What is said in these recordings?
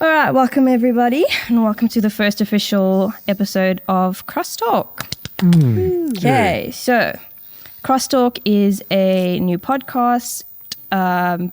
All right, welcome everybody, and welcome to the first official episode of CrossTalk. Okay, so CrossTalk is a new podcast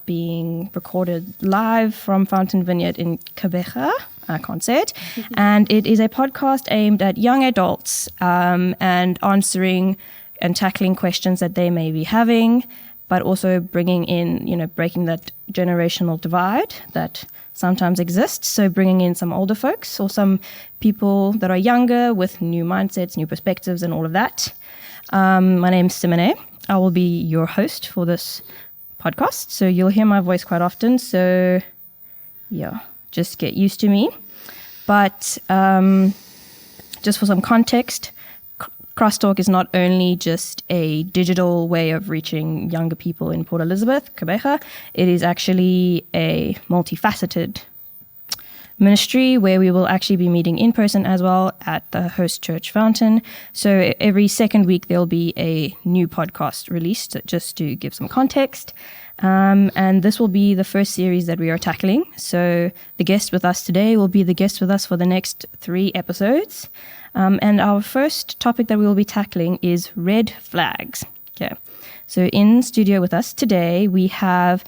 being recorded live from Fountain Vineyard in Quebec. I can't say it. And it is a podcast aimed at young adults and answering and tackling questions that they may be having, but also bringing in, breaking that generational divide that sometimes exists. So bringing in some older folks or some people that are younger with new mindsets, new perspectives, and all of that. My name's Simone. I will be your host for this podcast. So you'll hear my voice quite often. So yeah, just get used to me. But just for some context, CrossTalk is not only just a digital way of reaching younger people in Port Elizabeth, Quebec. It is actually a multifaceted ministry where we will actually be meeting in person as well at the host church Fountain. So every second week there'll be a new podcast released, just to give some context. And this will be the first series that we are tackling. So the guest with us today will be the guest with us for the next 3 episodes. And our first topic that we will be tackling is red flags. Okay. So in studio with us today, we have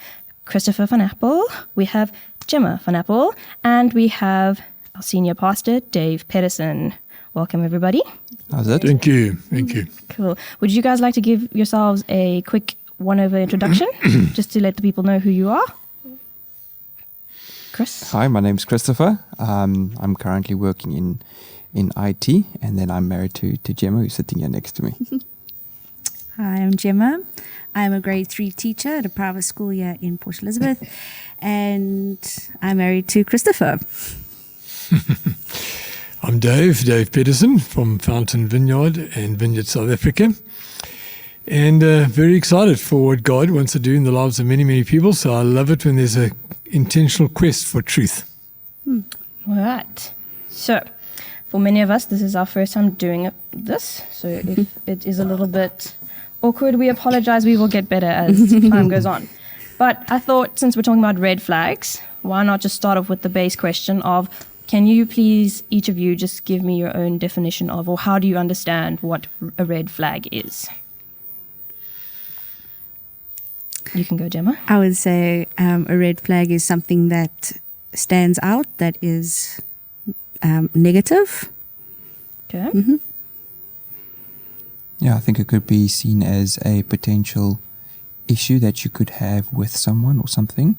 Christopher van Appel, we have Jemma van Appel, and we have our senior pastor, Dave Pedersen. Welcome, everybody. How's that? Thank you. Thank you. Cool. Would you guys like to give yourselves a quick one-over introduction, just to let the people know who you are? Chris? Hi, my name's Christopher. I'm currently working in IT, and then I'm married to Jemma, who's sitting here next to me. Hi, I'm Jemma. I'm a grade 3 teacher at a private school here in Port Elizabeth, and I'm married to Christopher. I'm Dave Pedersen from Fountain Vineyard and Vineyard, South Africa. And very excited for what God wants to do in the lives of many, many people. So I love it when there's an intentional quest for truth. All right. So for many of us, this is our first time doing this. So if it is a little bit awkward, we apologize. We will get better as time goes on. But I thought, since we're talking about red flags, why not just start off with the base question of, can you please, each of you, just give me your own definition of, or how do you understand what a red flag is? You can go, Jemma. I would say a red flag is something that stands out, that is negative. Okay. Mm-hmm. Yeah, I think it could be seen as a potential issue that you could have with someone or something,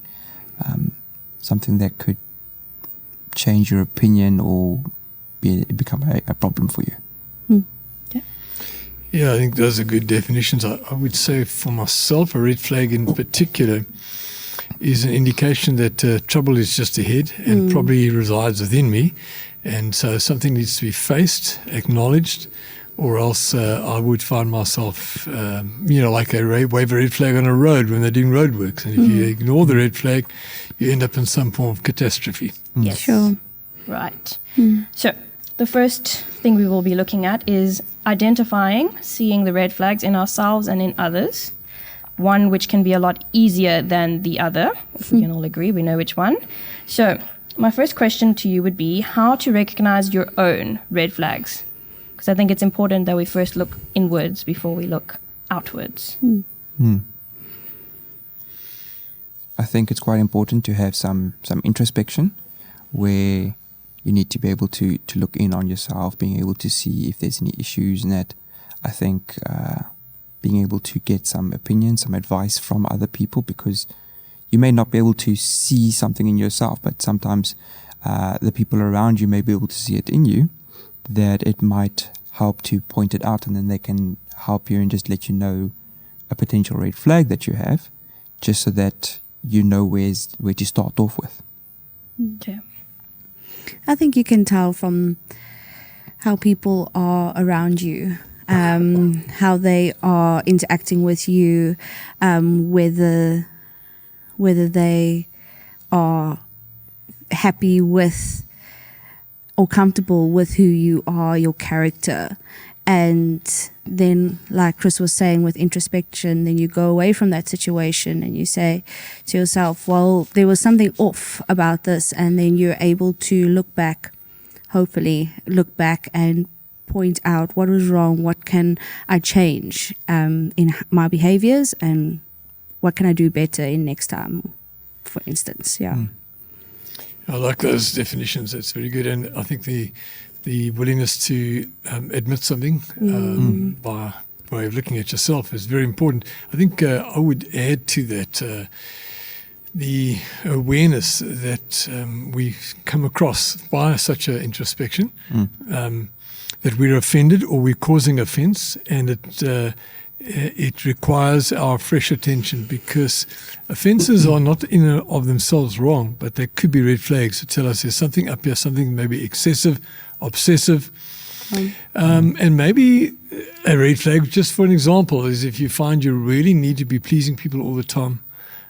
something that could change your opinion or become a problem for you. Yeah, I think those are good definitions. I would say for myself, a red flag in particular is an indication that trouble is just ahead and probably resides within me. And so something needs to be faced, acknowledged, or else I would find myself, like wave a red flag on a road when they're doing roadworks. And if you ignore the red flag, you end up in some form of catastrophe. Yes. Sure. Right. So the first thing we will be looking at is identifying, seeing the red flags in ourselves and in others. One which can be a lot easier than the other. If we can all agree, we know which one. So my first question to you would be how to recognize your own red flags. Because I think it's important that we first look inwards before we look outwards. I think it's quite important to have some introspection where you need to be able to look in on yourself, being able to see if there's any issues, and that I think being able to get some opinion, some advice from other people, because you may not be able to see something in yourself, but sometimes the people around you may be able to see it in you, that it might help to point it out, and then they can help you and just let you know a potential red flag that you have, just so that you know where to start off with. Okay. I think you can tell from how people are around you, how they are interacting with you, whether they are happy with or comfortable with who you are, your character. And then, like Chris was saying with introspection, then you go away from that situation and you say to yourself, well, there was something off about this, and then you're able to look back, hopefully look back and point out what was wrong, what can I change in my behaviors, and what can I do better in next time, for instance. I like those definitions. That's very good. And I think the willingness to admit something by way of looking at yourself is very important. I think I would add to that the awareness that we come across by such an introspection, that we're offended or we're causing offense, and it requires our fresh attention, because offenses are not in and of themselves wrong, but they could be red flags to tell us there's something up here, something maybe excessive, obsessive. And maybe a red flag, just for an example, is if you find you really need to be pleasing people all the time,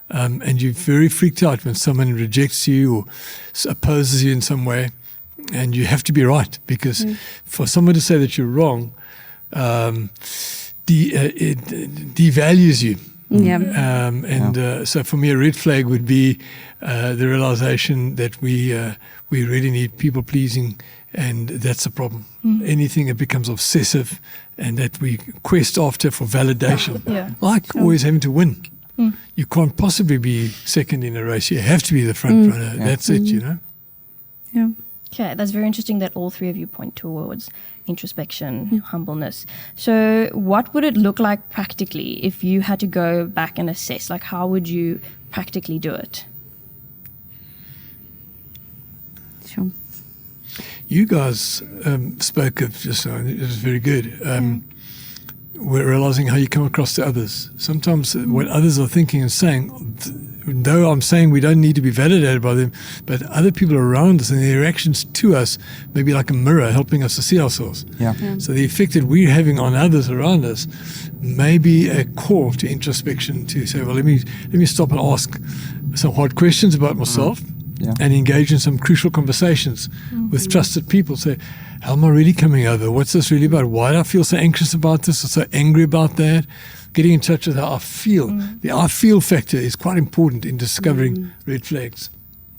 and you're very freaked out when someone rejects you or opposes you in some way, and you have to be right, because for someone to say that you're wrong, it devalues you. So for me, a red flag would be the realization that we really need people pleasing, and that's a problem. Anything that becomes obsessive and that we quest after for validation, like always having to win. You can't possibly be second in a race. You have to be the front runner. That's it, you know. Yeah. Okay, that's very interesting that all three of you point towards introspection, humbleness. So what would it look like practically if you had to go back and assess? Like, how would you practically do it? Sure. You guys spoke of just now, and it was very good. We're realizing how you come across to others. Sometimes what others are thinking and saying, though I'm saying we don't need to be validated by them, but other people around us and their reactions to us may be like a mirror helping us to see ourselves. So the effect that we're having on others around us may be a call to introspection, to say, well, let me stop and ask some hard questions about myself. And engage in some crucial conversations with trusted people. Say, how am I really coming over? What's this really about? Why do I feel so anxious about this or so angry about that? Getting in touch with how I feel. The I feel factor is quite important in discovering red flags.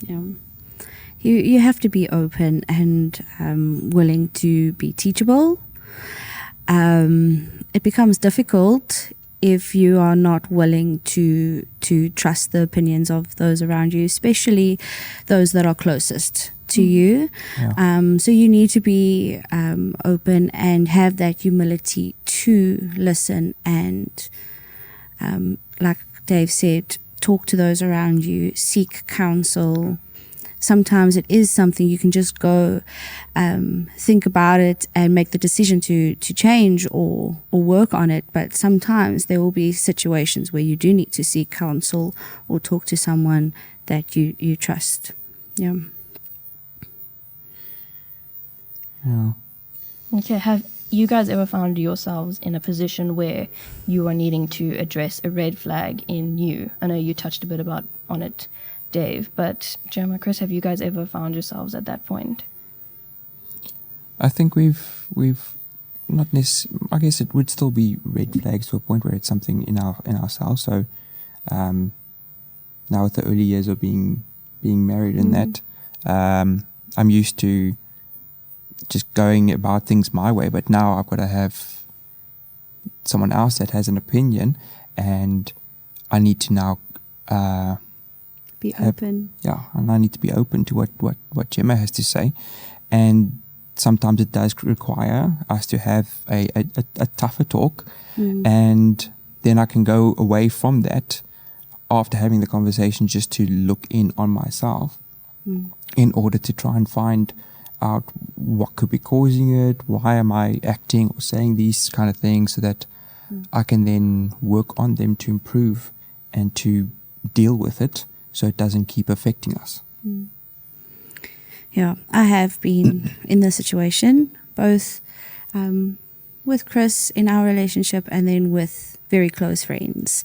You have to be open and willing to be teachable. It becomes difficult if you are not willing to trust the opinions of those around you, especially those that are closest to you. So you need to be open and have that humility to listen and, like Dave said, talk to those around you, seek counsel. Sometimes it is something you can just go think about it and make the decision to change or work on it. But sometimes there will be situations where you do need to seek counsel or talk to someone that you trust. Okay, have you guys ever found yourselves in a position where you are needing to address a red flag in you? I know you touched a bit on it, Dave, but Jemma, Chris, have you guys ever found yourselves at that point? I think we've not necessarily. I guess it would still be red flags to a point where it's something in ourselves. So now with the early years of being married and that, I'm used to just going about things my way, but now I've got to have someone else that has an opinion, and I need to now be open. And I need to be open to what Jemma has to say, and sometimes it does require us to have a tougher talk, and then I can go away from that after having the conversation just to look in on myself in order to try and find out what could be causing it, why am I acting or saying these kind of things, so that I can then work on them to improve and to deal with it so it doesn't keep affecting us. Yeah, I have been in this situation, both with Chris in our relationship and then with very close friends.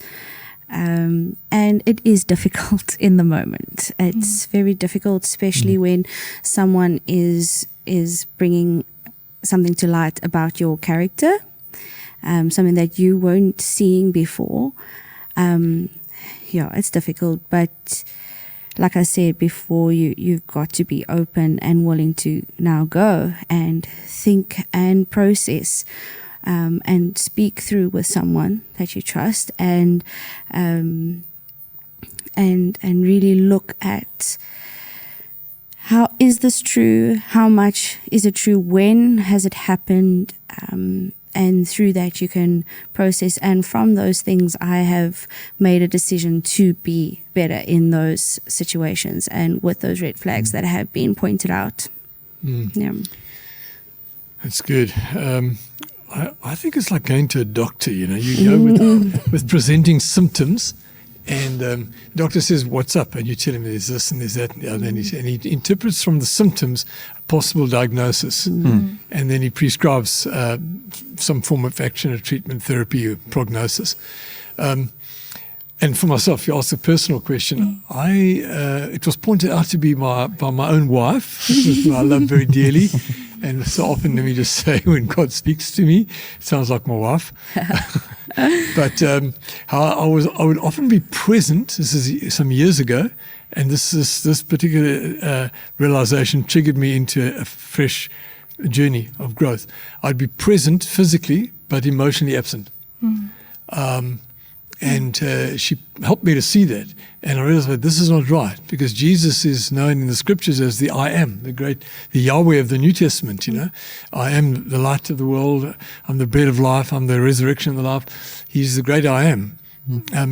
And it is difficult in the moment. It's very difficult, especially when someone is bringing something to light about your character. something that you weren't seeing before, it's difficult. But like I said before, you've got to be open and willing to now go and think and process and speak through with someone that you trust, and really look at, how is this true? How much is it true? When has it happened? And through that you can process. And from those things, I have made a decision to be better in those situations and with those red flags that have been pointed out. Yeah. That's good. I think it's like going to a doctor, you go with presenting symptoms, and the doctor says, what's up? And you tell him there's this and there's that and the other, and he interprets from the symptoms a possible diagnosis, and then he prescribes some form of action or treatment, therapy or prognosis. And for myself, you asked a personal question. It was pointed out to be by my own wife, who I love very dearly. And so often, let me just say, when God speaks to me, it sounds like my wife. But how I would often be present. This is some years ago, and this particular realization triggered me into a fresh journey of growth. I'd be present physically, but emotionally absent. And she helped me to see that. And I realized that this is not right, because Jesus is known in the scriptures as the I am, the Yahweh of the New Testament, I am the light of the world. I'm the bread of life. I'm the resurrection and the life. He's the great I am.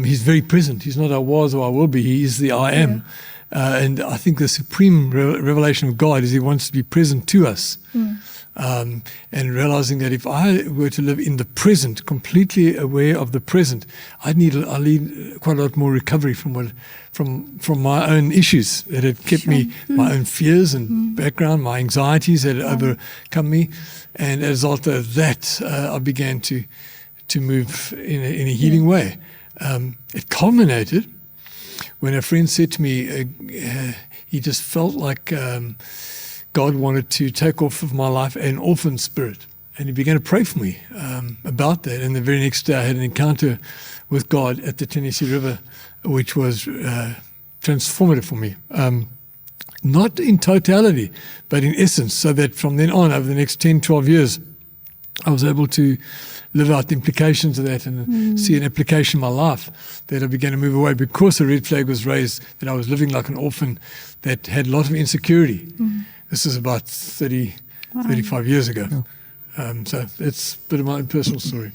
He's very present. He's not I was or I will be. He is the I am. And I think the supreme revelation of God is He wants to be present to us. And realizing that if I were to live in the present, completely aware of the present, I need quite a lot more recovery from my own issues that had kept me, my own fears and background, my anxieties that had overcome me. And as a result of that, I began to move in a healing way. It culminated when a friend said to me, he just felt like God wanted to take off of my life an orphan spirit. And he began to pray for me about that. And the very next day I had an encounter with God at the Tennessee River, which was transformative for me. Not in totality, but in essence, so that from then on, over the next 10, 12 years, I was able to live out the implications of that and see an application in my life, that I began to move away because a red flag was raised that I was living like an orphan that had a lot of insecurity. This is about 35 years ago. So it's a bit of my own personal story.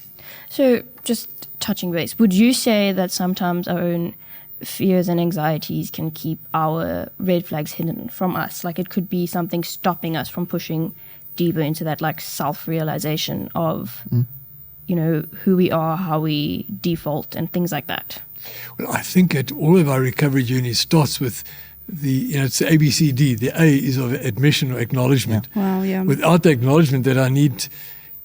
So just touching base, would you say that sometimes our own fears and anxieties can keep our red flags hidden from us? Like it could be something stopping us from pushing deeper into that like self-realization of, who we are, how we default and things like that? Well, I think all of our recovery journey starts with it's the ABCD. The A is of admission or acknowledgement. Yeah. Wow, yeah. Without the acknowledgement that I need,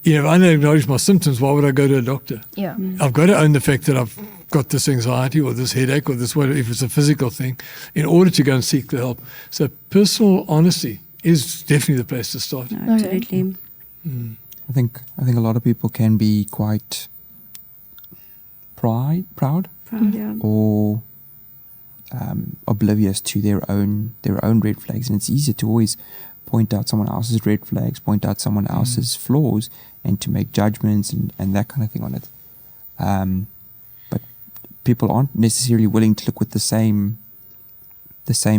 if I don't acknowledge my symptoms, why would I go to a doctor? Yeah. I've got to own the fact that I've got this anxiety or this headache or this whatever, if it's a physical thing, in order to go and seek the help. So personal honesty is definitely the place to start. No, absolutely. I think a lot of people can be quite proud, Yeah. or oblivious to their own red flags, and it's easier to always point out someone else's red flags, point out someone else's flaws, and to make judgments and that kind of thing on it. But people aren't necessarily willing to look with the same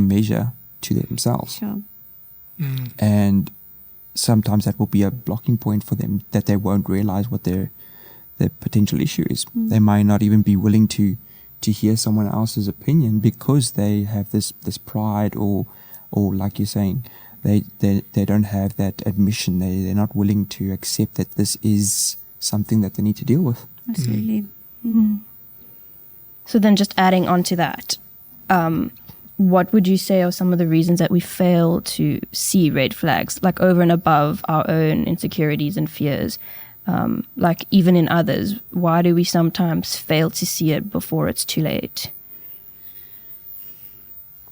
measure to themselves. Sure. And sometimes that will be a blocking point for them, that they won't realize what their potential issue is. They might not even be willing to hear someone else's opinion because they have this pride, or like you're saying, they don't have that admission. They're not willing to accept that this is something that they need to deal with. Absolutely. So then just adding on to that, what would you say are some of the reasons that we fail to see red flags, like over and above our own insecurities and fears? Like even in others, why do we sometimes fail to see it before it's too late?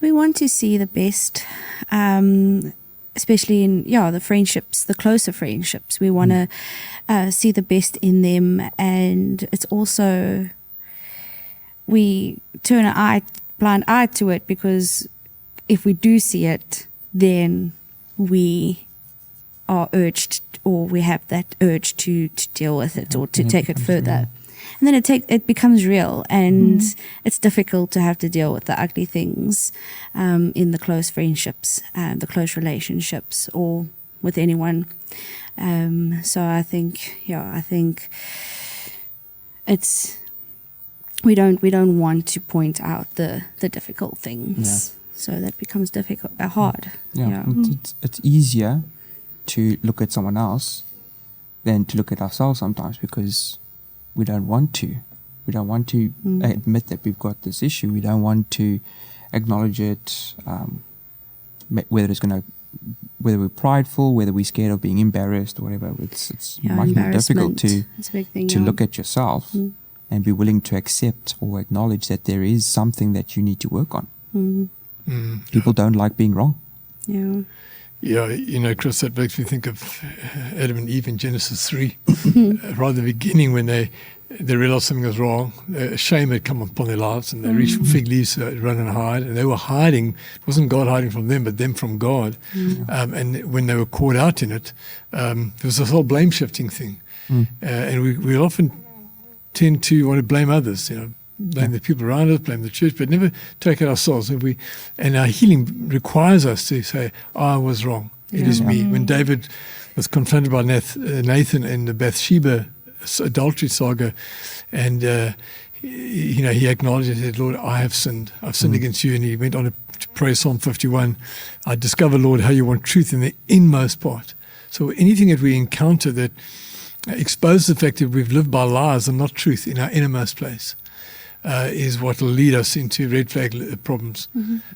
We want to see the best. especially in the friendships, the closer friendships. We want to see the best in them, and it's also we turn a blind eye to it, because if we do see it, then we are urged, or we have that urge to deal with it, or to take it further. And then it becomes real, and it's difficult to have to deal with the ugly things in the close friendships and the close relationships, or with anyone. So I think it's we don't want to point out the difficult things, so that becomes hard. It's easier to look at someone else than to look at ourselves sometimes, because we don't want to. We don't want to admit that we've got this issue. We don't want to acknowledge it, whether we're prideful, whether we're scared of being embarrassed or whatever. It's much more difficult to look at yourself and be willing to accept or acknowledge that there is something that you need to work on. People don't like being wrong. Yeah, Chris, that makes me think of Adam and Eve in Genesis 3. Right at the beginning, when they realized something was wrong, shame had come upon their lives, and they reached for fig leaves to run and hide. And they were hiding. It wasn't God hiding from them, but them from God. And when they were caught out in it, there was this whole blame-shifting thing. And we often tend to want to blame others, blame the people around us, blame the church, but never take it ourselves. And our healing requires us to say, I was wrong. It is me. When David was confronted by Nathan in the Bathsheba adultery saga, and he acknowledged and said, Lord, I have sinned. I've sinned against you. And he went on to pray Psalm 51. I discover, Lord, how you want truth in the inmost part. So anything that we encounter that exposes the fact that we've lived by lies and not truth in our innermost place is what will lead us into red flag problems.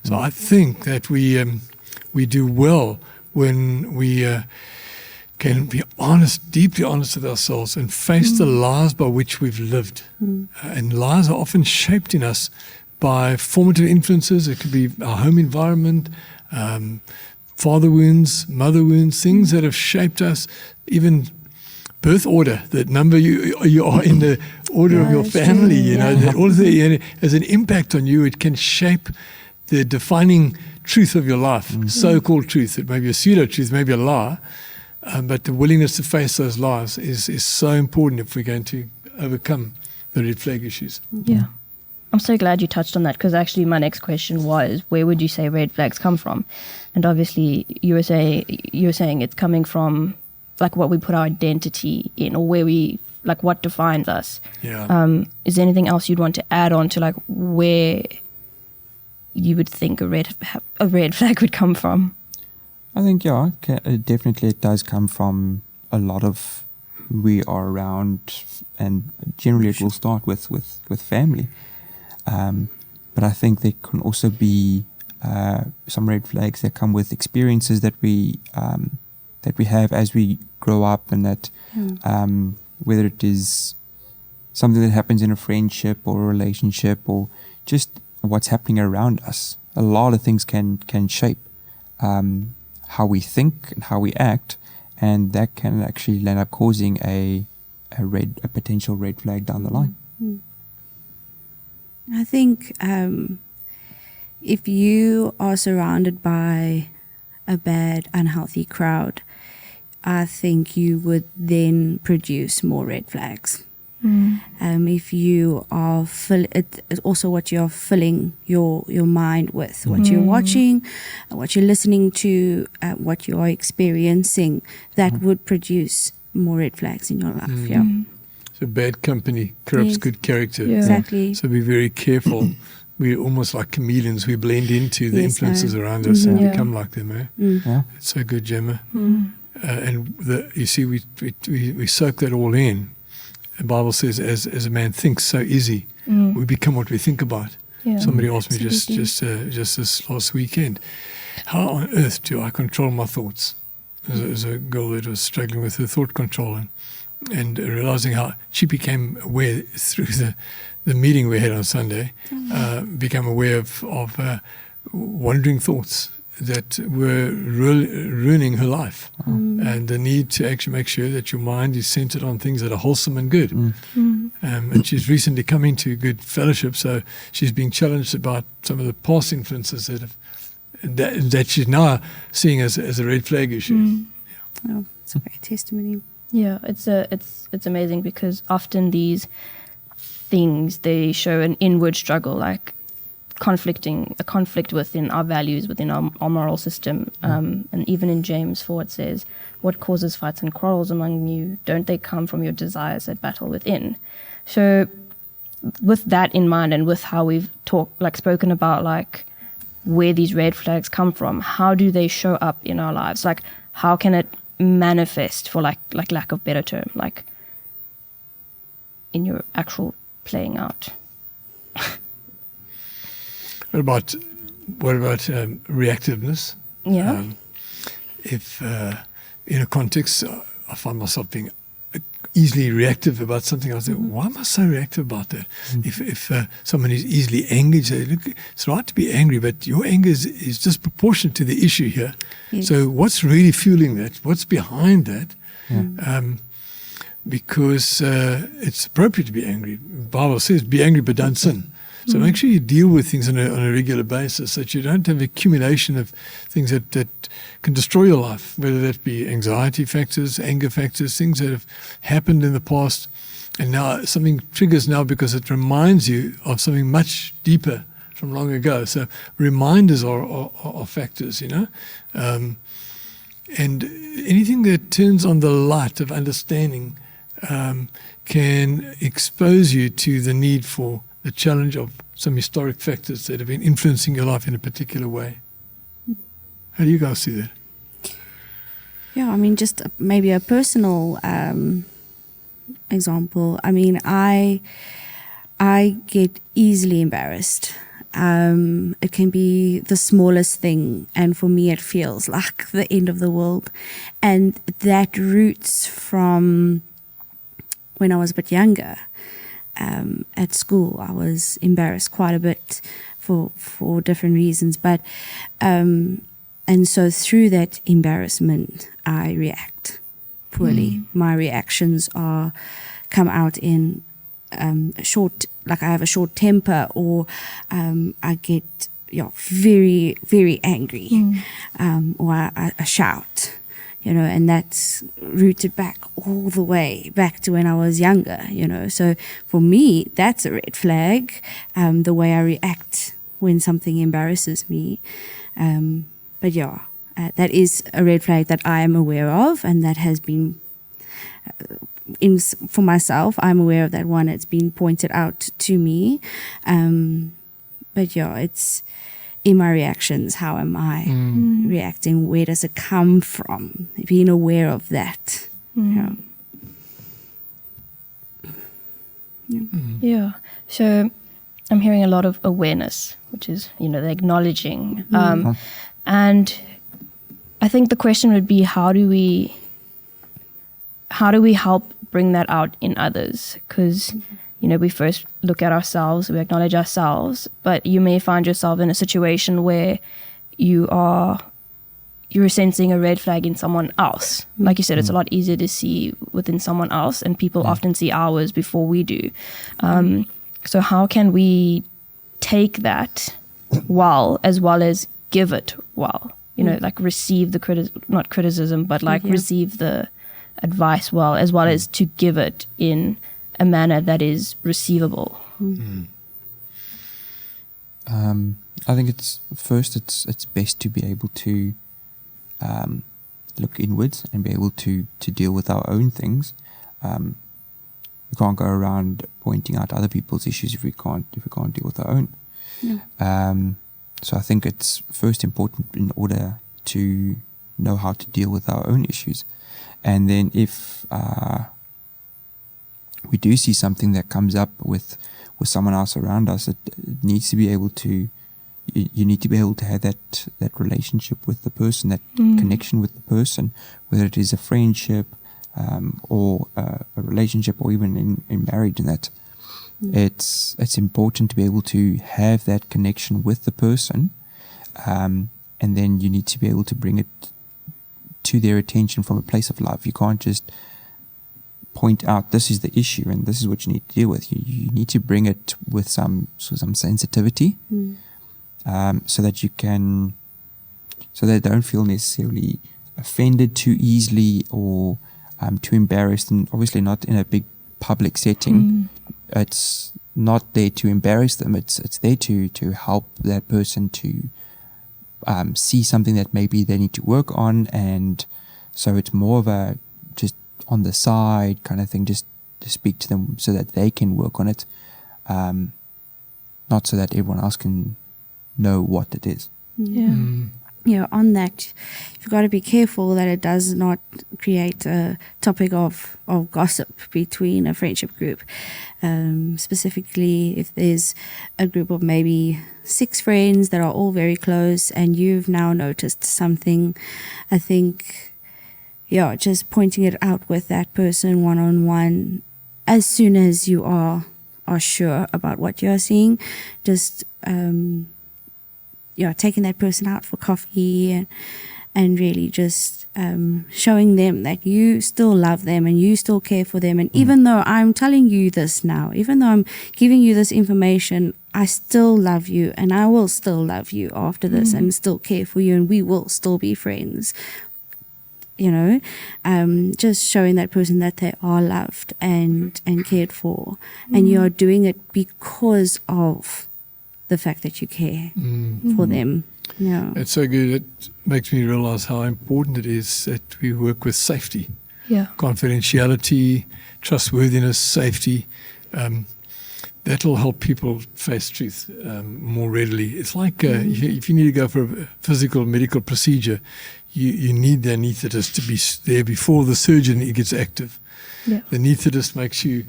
So I think that we do well when we can be honest, deeply honest with ourselves, and face the lies by which we've lived. And lies are often shaped in us by formative influences. It could be our home environment, father wounds, mother wounds, things that have shaped us, even birth order, that number you are in the order of your family, that all of that has an impact on you. It can shape the defining truth of your life, so-called truth. It may be a pseudo-truth, maybe a lie, but the willingness to face those lies is so important if we're going to overcome the red flag issues. Yeah. I'm so glad you touched on that, because actually my next question was, where would you say red flags come from? And obviously you were saying it's coming from like what we put our identity in, or where we, like, what defines us. Is there anything else you'd want to add on to, like, where you would think a red flag would come from? I think, definitely it does come from a lot of who we are around, and generally it will start with family. But I think there can also be some red flags that come with experiences that we have as we grow up, and that whether it is something that happens in a friendship or a relationship, or just what's happening around us. A lot of things can shape how we think and how we act, and that can actually end up causing a potential red flag down the line. I think if you are surrounded by a bad, unhealthy crowd, I think you would then produce more red flags. If you are it's also what you're filling your mind with, what you're watching, what you're listening to, what you are experiencing, that would produce more red flags in your life. So bad company corrupts good character. Exactly. So be very careful. We're almost like chameleons. We blend into the influences around us and become like them. It's so good, Jemma. And you see, we soak that all in. The Bible says, as a man thinks, so is he. We become what we think about. Somebody asked me just this last weekend, how on earth do I control my thoughts? As a girl that was struggling with her thought control, and realizing how she became aware through the meeting we had on Sunday, became aware of wandering thoughts that were ruining her life. And the need to actually make sure that your mind is centered on things that are wholesome and good. And she's recently come into good fellowship, so she's being challenged about some of the past influences that she's now seeing as a red flag issue. Oh, it's a great testimony. Yeah, it's amazing because often these things, they show an inward struggle, like a conflict within our values, within our moral system. And even in James 4 it says, what causes fights and quarrels among you? Don't they come from your desires that battle within? So with that in mind, and with how we've spoken about like where these red flags come from, how do they show up in our lives? Like, how can it manifest, for like lack of better term, like in your actual playing out? What about reactiveness? Yeah. If in a context I find myself being easily reactive about something, I was like, why am I so reactive about that? If someone is easily angry, say, look, it's right to be angry, but your anger is disproportionate to the issue here. Yes. So what's really fueling that? What's behind that? Because it's appropriate to be angry. The Bible says, be angry but don't sin. So make sure you deal with things on a regular basis, so that you don't have accumulation of things that can destroy your life, whether that be anxiety factors, anger factors, things that have happened in the past, and now something triggers now because it reminds you of something much deeper from long ago. So reminders are factors, you know. And anything that turns on the light of understanding can expose you to the need for the challenge of some historic factors that have been influencing your life in a particular way. How do you guys see that? Yeah, I mean, just maybe a personal example. I mean, I get easily embarrassed. It can be the smallest thing, and for me it feels like the end of the world. And that roots from when I was a bit younger. At school, I was embarrassed quite a bit for different reasons, but and so through that embarrassment, I react poorly. My reactions come out in short, like I have a short temper, or I get very, very angry, or I shout. You know, and that's rooted back all the way back to when I was younger, you know. So for me, that's a red flag, the way I react when something embarrasses me. But that is a red flag that I am aware of, and that has been, for myself, I'm aware of that one. It's been pointed out to me. But it's in my reactions, how am I reacting? Where does it come from? Being aware of that. Yeah. So I'm hearing a lot of awareness, which is, the acknowledging. And I think the question would be, how do we help bring that out in others? Because we first look at ourselves, we acknowledge ourselves, but you may find yourself in a situation where you're sensing a red flag in someone else. Like you said, it's a lot easier to see within someone else, and people often see ours before we do. So how can we take that well as give it well? Like receive the not criticism, but like receive the advice well as to give it in a manner that is receivable. I think it's best to be able to look inwards and be able to deal with our own things. We can't go around pointing out other people's issues if we can't deal with our own. So I think it's first important in order to know how to deal with our own issues, and then if we do see something that comes up with someone else around us, it needs to be able to, you need to be able to have that relationship with the person, that connection with the person, whether it is a friendship or a relationship, or even in marriage, and that it's important to be able to have that connection with the person, and then you need to be able to bring it to their attention from a place of love. You can't just point out this is the issue and this is what you need to deal with. You need to bring it with some sensitivity, so that they don't feel necessarily offended too easily or too embarrassed, and obviously not in a big public setting. It's not there to embarrass them. It's there to help that person to see something that maybe they need to work on, and so it's more of a just on the side kind of thing, just to speak to them so that they can work on it, not so that everyone else can know what it is. Yeah, on that, you've got to be careful that it does not create a topic of gossip between a friendship group. Specifically, if there's a group of maybe 6 friends that are all very close and you've now noticed something, I think, just pointing it out with that person one-on-one as soon as you are sure about what you're seeing, just taking that person out for coffee and really just showing them that you still love them and you still care for them. And even though I'm telling you this now, even though I'm giving you this information, I still love you and I will still love you after this and still care for you and we will still be friends. Just showing that person that they are loved and cared for. And you are doing it because of the fact that you care for them. Yeah. It's so good. It makes me realize how important it is that we work with safety. Yeah. Confidentiality, trustworthiness, safety. That'll help people face truth more readily. It's like if you need to go for a physical medical procedure, you need the anaesthetist to be there before the surgeon gets active. Yeah. The anaesthetist makes you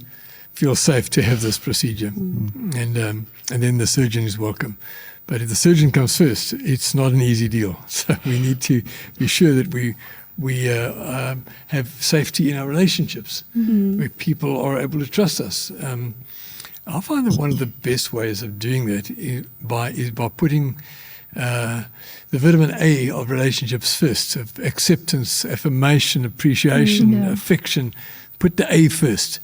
feel safe to have this procedure, and then the surgeon is welcome. But if the surgeon comes first, it's not an easy deal. So we need to be sure that we have safety in our relationships, where people are able to trust us. I find that one of the best ways of doing that is by putting the vitamin A of relationships first, of acceptance, affirmation, appreciation, affection. Put the A first.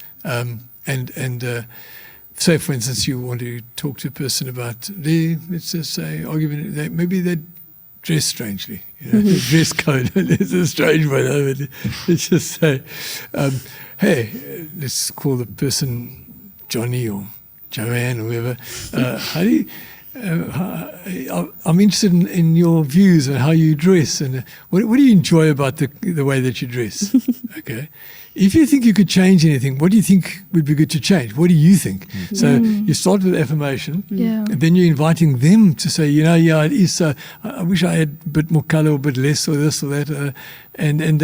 Say, for instance, you want to talk to a person about let's just say, argument, maybe they dress strangely. The dress code is a strange one. Let's just say, hey, let's call the person Johnny or Joanne or whoever. How do you? I'm interested in your views on how you dress, and what do you enjoy about the way that you dress? Okay. If you think you could change anything, what do you think would be good to change? What do you think? So you start with affirmation, and then you're inviting them to say, it is so. I wish I had a bit more color, or a bit less, or this or that. And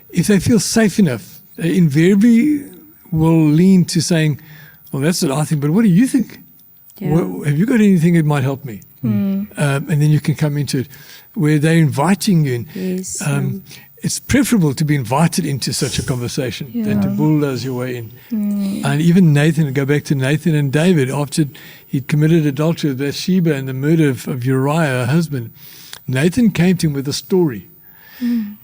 if they feel safe enough, they invariably will lean to saying, well, that's what I think, but what do you think? Yeah. Have you got anything that might help me? And then you can come into it where they're inviting you in. Yes. It's preferable to be invited into such a conversation than to bulldoze your way in. And even Nathan, go back to Nathan and David, after he'd committed adultery with Bathsheba and the murder of Uriah, her husband, Nathan came to him with a story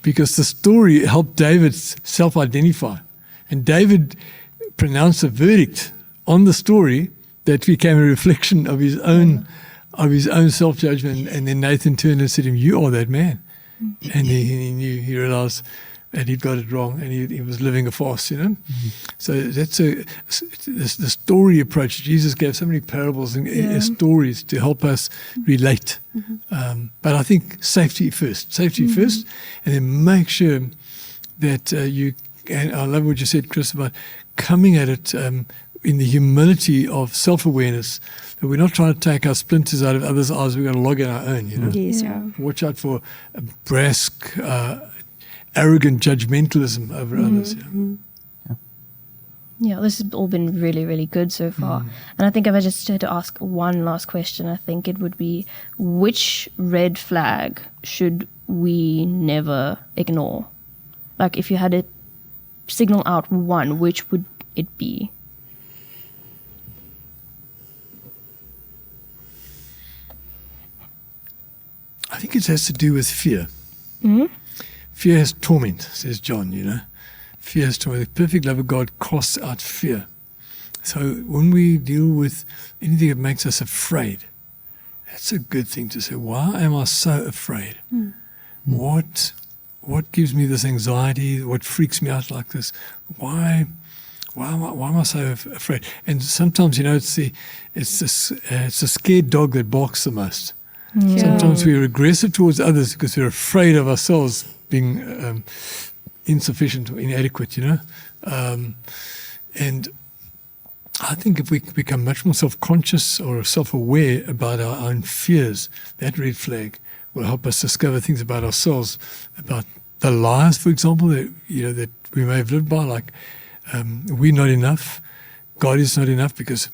because the story helped David self-identify. And David pronounced a verdict on the story that became a reflection of his own self-judgment. And then Nathan turned and said to him, "You are that man." And he realized that he'd got it wrong, and he was living a farce, So that's the story approach. Jesus gave so many parables and stories to help us relate. But I think safety first, and then make sure that and I love what you said, Chris, about coming at it in the humility of self-awareness, that we're not trying to take our splinters out of others' eyes, we've got to log in our own, Yes, yeah. Watch out for a brusque, arrogant judgmentalism over others. Yeah, this has all been really, really good so far. And I think if I just had to ask one last question, I think it would be, which red flag should we never ignore? Like, if you had to signal out one, which would it be? I think it has to do with fear. Mm-hmm. Fear has torment, says John, Fear has torment. The perfect love of God casts out fear. So when we deal with anything that makes us afraid, that's a good thing to say. Why am I so afraid? What gives me this anxiety? What freaks me out like this? Why am I so afraid? And sometimes, it's the scared dog that barks the most. Yeah. Sometimes we're aggressive towards others because we're afraid of ourselves being insufficient or inadequate, and I think if we become much more self-conscious or self-aware about our own fears, that red flag will help us discover things about ourselves, about the lies, for example, that we may have lived by, like we're not enough, God is not enough because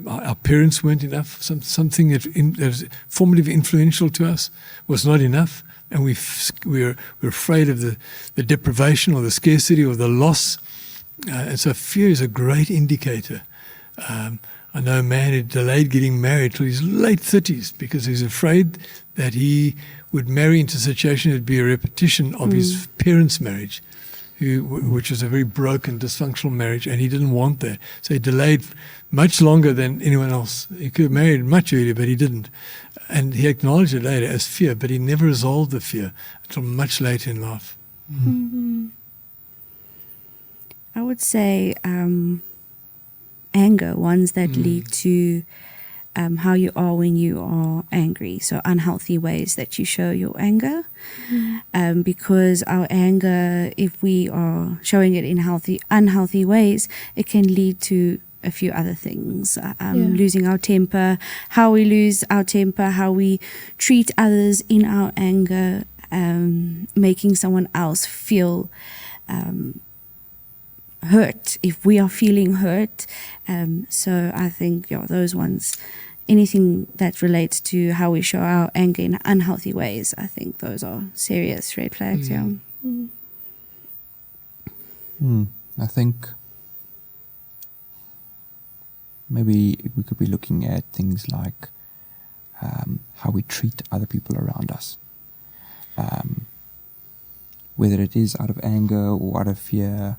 our parents weren't enough, something that is formatively influential to us was not enough, and we're afraid of the deprivation or the scarcity or the loss, and so fear is a great indicator. I know a man who delayed getting married till his late 30s because he's afraid that he would marry into a situation that would be a repetition of his parents' marriage, which was a very broken, dysfunctional marriage, and he didn't want that. So he delayed much longer than anyone else. He could have married much earlier, but he didn't. And he acknowledged it later as fear, but he never resolved the fear until much later in life. I would say anger, ones that lead to how you are when you are angry. So unhealthy ways that you show your anger. Because our anger, if we are showing it in unhealthy ways, it can lead to a few other things. Losing our temper, how we lose our temper, how we treat others in our anger, making someone else feel hurt if we are feeling hurt. So I think those ones, anything that relates to how we show our anger in unhealthy ways, I think those are serious red flags. I think maybe we could be looking at things like how we treat other people around us, whether it is out of anger or out of fear.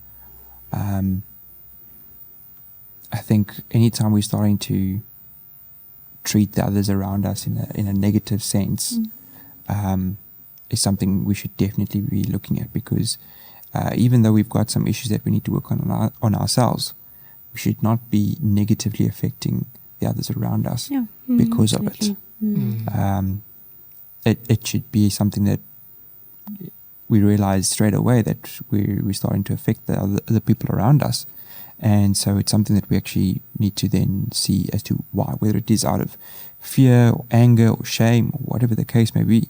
I think anytime we're starting to treat the others around us in a negative sense, is something we should definitely be looking at, because even though we've got some issues that we need to work on ourselves, we should not be negatively affecting the others around us because of it. It should be something that we realize straight away that we're starting to affect the other people around us. And so it's something that we actually need to then see as to why, whether it is out of fear or anger or shame or whatever the case may be.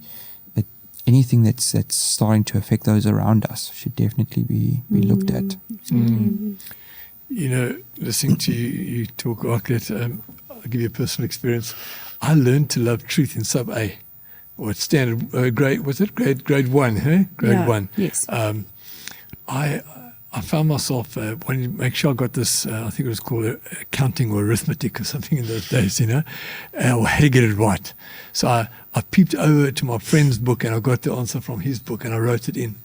Anything that's starting to affect those around us should definitely be looked at. Listening to you talk like that, I'll give you a personal experience. I learned to love truth in sub A, or standard grade. Was it grade 1? Grade 1. Yes. I found myself wanting to make sure I got this. I think it was called accounting or arithmetic or something in those days. I had to get it right. So I peeped over to my friend's book and I got the answer from his book and I wrote it in.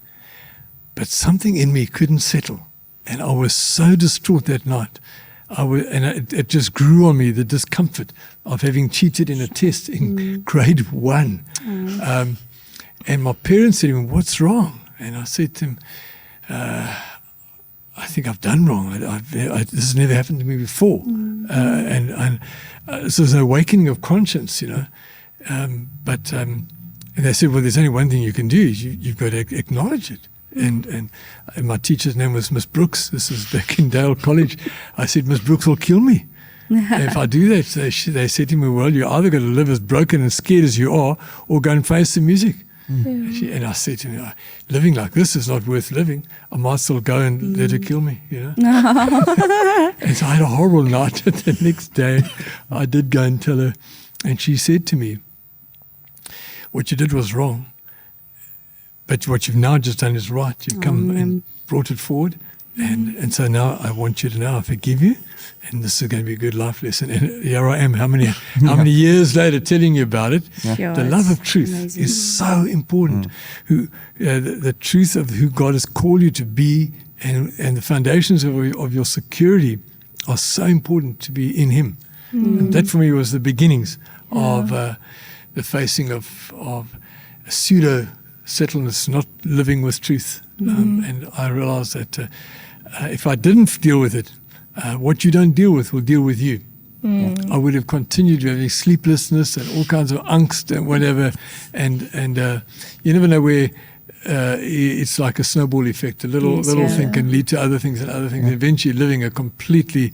But something in me couldn't settle, and I was so distraught that night. It just grew on me, the discomfort of having cheated in a test in grade 1. And my parents said to me, "What's wrong?" And I said to him, "I think I've done wrong. This has never happened to me before." And so it's an awakening of conscience, But they said, "Well, there's only one thing you can do. You've got to acknowledge it." And my teacher's name was Miss Brooks. This is back in Dale College. I said, "Miss Brooks will kill me if I do that." They said to me, "Well, you're either going to live as broken and scared as you are, or go and face the music." And I said to her, "Living like this is not worth living. I might still go and let her kill me, And so I had a horrible night. The next day, I did go and tell her, and she said to me, "What you did was wrong, but what you've now just done is right. You've come and brought it forward, And so now I want you to know I forgive you, and this is going to be a good life lesson. And here I am, how many years later, telling you about it. Yeah. Sure, The it's love of truth amazing. is so important. The truth of who God has called you to be, and the foundations of your security are so important to be in Him. And that for me was the beginnings of the facing of a pseudo settledness, not living with truth. And I realized that if I didn't deal with it, what you don't deal with will deal with you. I would have continued having sleeplessness and all kinds of angst and whatever. And you never know where it's like a snowball effect. A little thing can lead to other things and other things. Eventually living a completely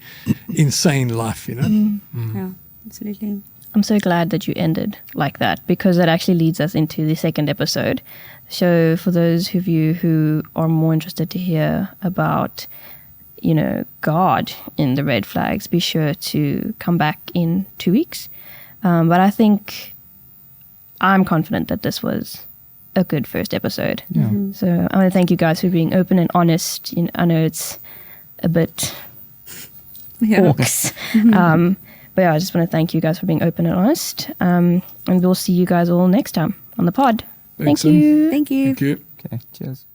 insane life, Yeah, absolutely. I'm so glad that you ended like that, because that actually leads us into the second episode. So for those of you who are more interested to hear about, God in the red flags, be sure to come back in 2 weeks. But I think I'm confident that this was a good first episode. Yeah. So I want to thank you guys for being open and honest. I know it's a bit orcs. But yeah, I just want to thank you guys for being open and honest. And we'll see you guys all next time on the pod. Thank Excellent. you. Thank you. Thank you. Okay, cheers.